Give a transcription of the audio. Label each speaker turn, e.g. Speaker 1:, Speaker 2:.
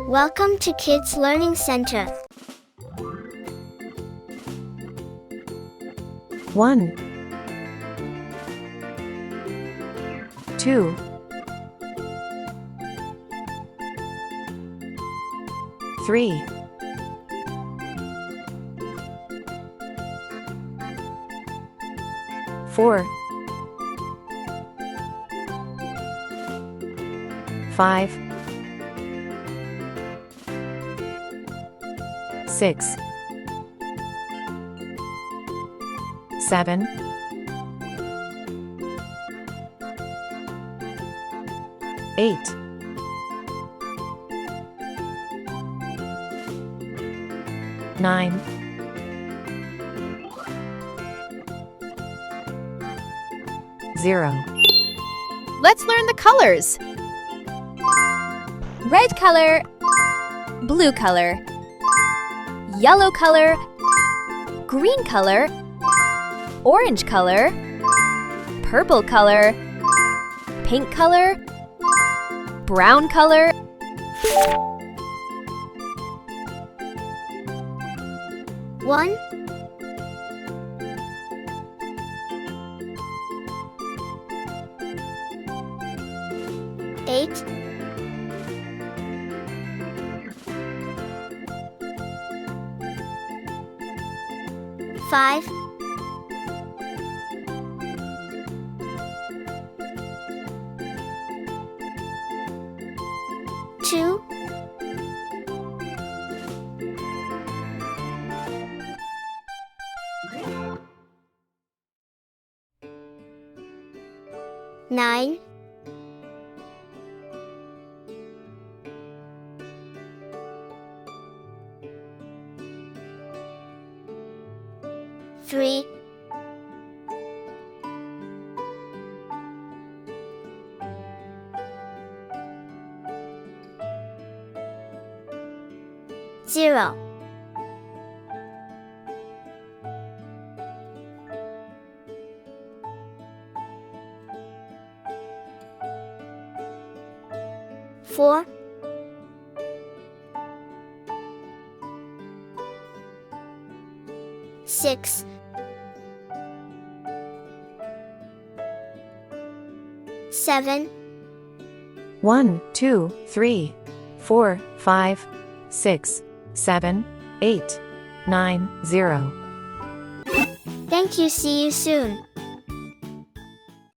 Speaker 1: Welcome to Kids Learning Center.
Speaker 2: 1 2 3 4 5 6 7 8 9 0
Speaker 3: Let's learn the colors. Red color, blue color, yellow color, green color, orange color, purple color, pink color, brown color.
Speaker 1: One, 8, 5, 2, 9, 3, 0. Four, 6, 7,
Speaker 2: 1 2 3 4 5 6 7 8 9 0
Speaker 1: Thank you. See you soon.